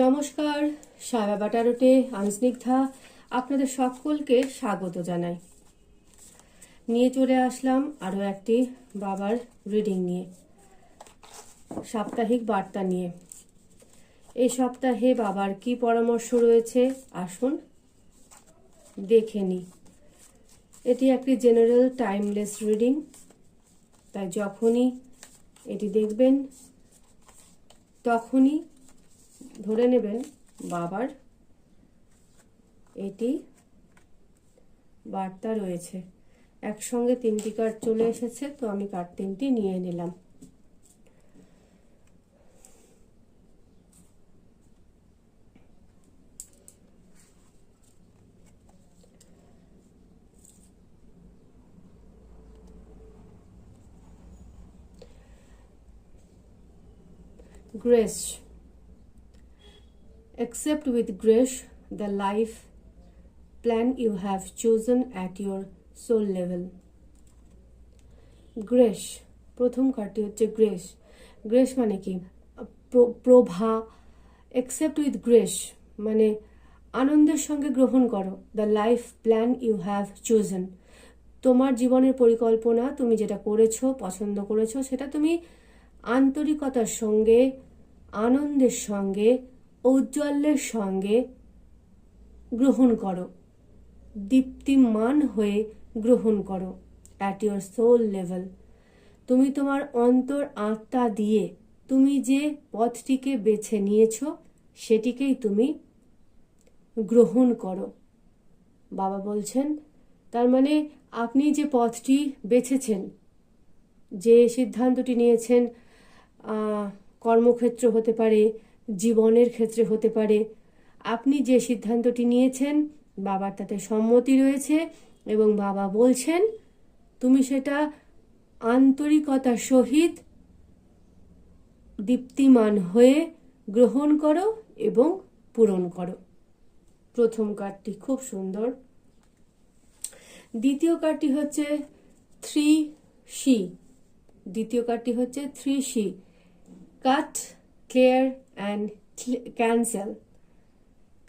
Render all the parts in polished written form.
নমস্কার, সারা বাটারোটে আমি স্নিগ্ধা আপনাদের সকলকে স্বাগত জানাই। নিয়ে চলে আসলাম আরও একটি বাবার রিডিং নিয়ে, সাপ্তাহিক বার্তা নিয়ে। এই সপ্তাহে বাবার কি পরামর্শ রয়েছে আসুন দেখে নিই। এটি একটি জেনারেল টাইমলেস রিডিং, তাই যখনই এটি দেখবেন তখনই ধরে নেবেন বাবার এটি বার্তা রয়েছে। একসঙ্গে তিনটি কার্ড চলে এসেছে, তো আমি কার্ড তিনটি নিয়ে নিলাম। Grace. Accept with grace the life plan you have chosen at your soul level. Grace, প্রথম কার্ডটি হচ্ছে গ্রেস। গ্রেস মানে কি? প্রভা। অ্যাকসেপ্ট উইথ গ্রেস মানে আনন্দের সঙ্গে গ্রহণ করো the life plan you have chosen. তোমার জীবনের পরিকল্পনা, তুমি যেটা করেছো, পছন্দ করেছো, সেটা তুমি আন্তরিকতার সঙ্গে, আনন্দের সঙ্গে, ঔজ্জ্বল্যের সঙ্গে গ্রহণ করো, দীপ্তিমান হয়ে গ্রহণ করো অ্যাট ইয়োর সোল লেভেল। তুমি তোমার অন্তর আত্মা দিয়ে তুমি যে পথটিকে বেছে নিয়েছো সেটিকেই তুমি গ্রহণ করো। বাবা বলছেন, তার মানে আপনি যে পথটি বেছেছেন, যে সিদ্ধান্তটি নিয়েছেন, কর্মক্ষেত্র হতে পারে, জীবনের ক্ষেত্রে হতে পারে, আপনি যে সিদ্ধান্তটি নিয়েছেন বাবার তাতে সম্মতি রয়েছে এবং বাবা বলছেন তুমি সেটা আন্তরিকতার সহিত দীপ্তিমান হয়ে গ্রহণ করো এবং পূরণ করো। প্রথম কার্ডটি খুব সুন্দর। দ্বিতীয় কার্ডটি হচ্ছে 3C। দ্বিতীয় কার্ডটি হচ্ছে 3C, cut, clear and cancel.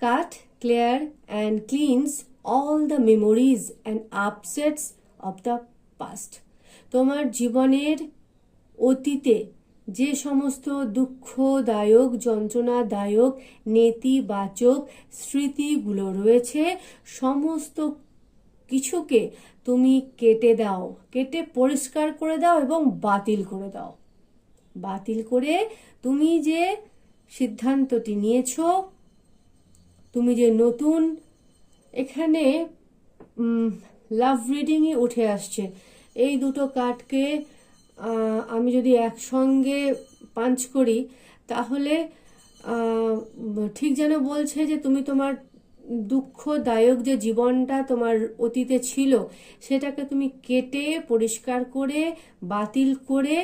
Cut, clear and cleans all the memories and upsets of the past. তোমার জীবনের অতীতে যে সমস্ত দুঃখদায়ক, যন্ত্রণাদায়ক, নেতিবাচক স্মৃতিগুলো রয়েছে, সমস্ত কিছুকে তুমি কেটে দাও, কেটে পরিষ্কার করে দাও এবং বাতিল করে দাও। বাতিল করে তুমি যে সিদ্ধান্তটি নিয়েছো, তুমি যে নতুন, এখানে লাভ রিডিংই উঠে আসছে। এই দুটো কার্ডকে আমি যদি একসঙ্গে পাঞ্চ করি তাহলে ঠিক যেন বলছে যে তুমি তোমার দুঃখদায়ক যে জীবনটা তোমার অতীতে ছিল সেটাকে তুমি কেটে পরিষ্কার করে বাতিল করে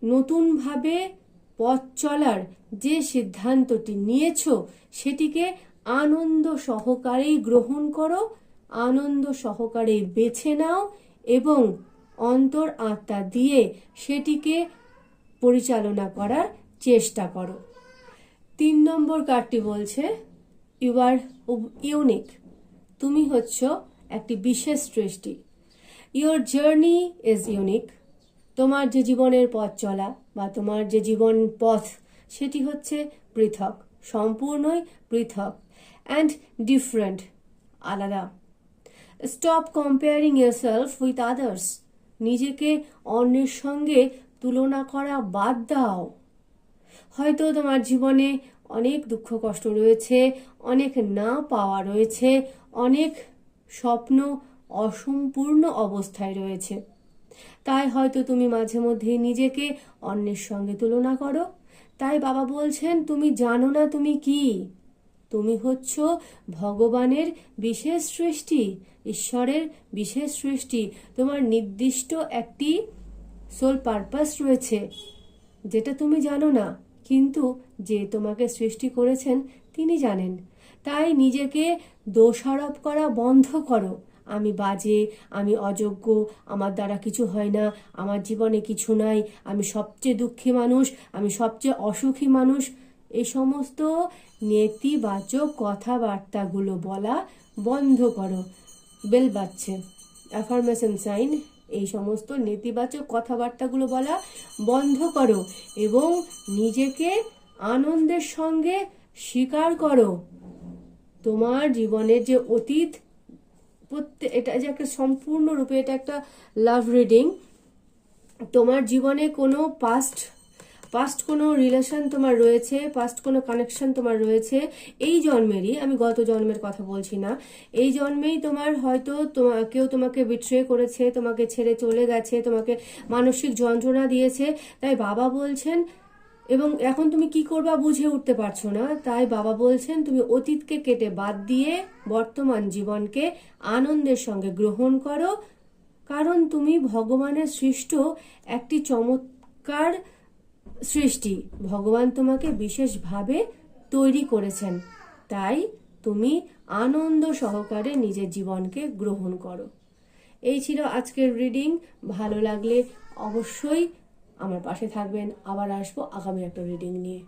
নতুনভাবে পথ চলার যে সিদ্ধান্তটি নিয়েছো সেটিকে আনন্দ সহকারেই গ্রহণ করো, আনন্দ সহকারেই বেছে নাও এবং অন্তর আত্মা দিয়ে সেটিকে পরিচালনা করার চেষ্টা করো। 3 নম্বর কার্ডটি বলছে ইউ আর ইউনিক। তুমি হচ্ছ একটি বিশেষ সৃষ্টি। Your journey is unique. তোমার যে জীবনের পথ চলা বা তোমার যে জীবন পথ সেটি হচ্ছে পৃথক, সম্পূর্ণই পৃথক অ্যান্ড ডিফারেন্ট, আলাদা। Stop comparing yourself with others. নিজেকে অন্যের সঙ্গে তুলনা করা বাদ দাও। হয়তো তোমার জীবনে অনেক দুঃখ কষ্ট রয়েছে, অনেক না পাওয়া রয়েছে, অনেক স্বপ্ন অসম্পূর্ণ অবস্থায় রয়েছে, তাই হয়তো তুমি মাঝে মধ্যে নিজেকে অন্যের সঙ্গে তুলনা করো। তাই বাবা বলছেন তুমি জানো না তুমি কি। তুমি হচ্ছ ভগবানের বিশেষ সৃষ্টি, ঈশ্বরের বিশেষ সৃষ্টি। তোমার নির্দিষ্ট একটি সোল পারপাস রয়েছে যেটা তুমি জানো না, কিন্তু যে তোমাকে সৃষ্টি করেছেন তিনি জানেন। তাই নিজেকে দোষারোপ করা বন্ধ করো। আমি বাজে, আমি অযোগ্য, আমার দ্বারা কিছু হয় না, আমার জীবনে কিছু নাই, আমি সবচেয়ে দুঃখী মানুষ, আমি সবচেয়ে অসুখী মানুষ, এই সমস্ত নেতিবাচক কথাবার্তাগুলো বলা বন্ধ করো। বেল বাজছে, অ্যাফার্মেশন সাইন। এই সমস্ত নেতিবাচক কথাবার্তাগুলো বলা বন্ধ করো এবং নিজেকে আনন্দের সঙ্গে স্বীকার করো। তোমার জীবনের যে অতীত, এটা যে একটা সম্পূর্ণরূপে এটা একটা লাভ রিডিং। তোমার জীবনে কোনো পাস্ট কোনো রিলেশন তোমার রয়েছে, পাস্ট কোনো কানেকশন তোমার রয়েছে এই জন্মেরই, আমি গত জন্মের কথা বলছি না, এই জন্মেই তোমার হয়তো কেউ তোমাকে বিট্রে করেছে, তোমাকে ছেড়ে চলে গেছে, তোমাকে মানসিক যন্ত্রণা দিয়েছে। তাই বাবা বলছেন, এবং এখন তুমি কি করবা বুঝে উঠতে পারছো না, তাই বাবা বলছেন তুমি অতীতকে কেটে বাদ দিয়ে বর্তমান জীবনকে আনন্দের সঙ্গে গ্রহণ করো। কারণ তুমি ভগবানের সৃষ্ট একটি চমৎকার সৃষ্টি, ভগবান তোমাকে বিশেষভাবে তৈরি করেছেন। তাই তুমি আনন্দ সহকারে নিজের জীবনকে গ্রহণ করো। এই ছিল আজকের রিডিং। ভালো লাগলে অবশ্যই আমার পাশে থাকবেন। আবার আসবো আগামী একটা রিডিং নিয়ে।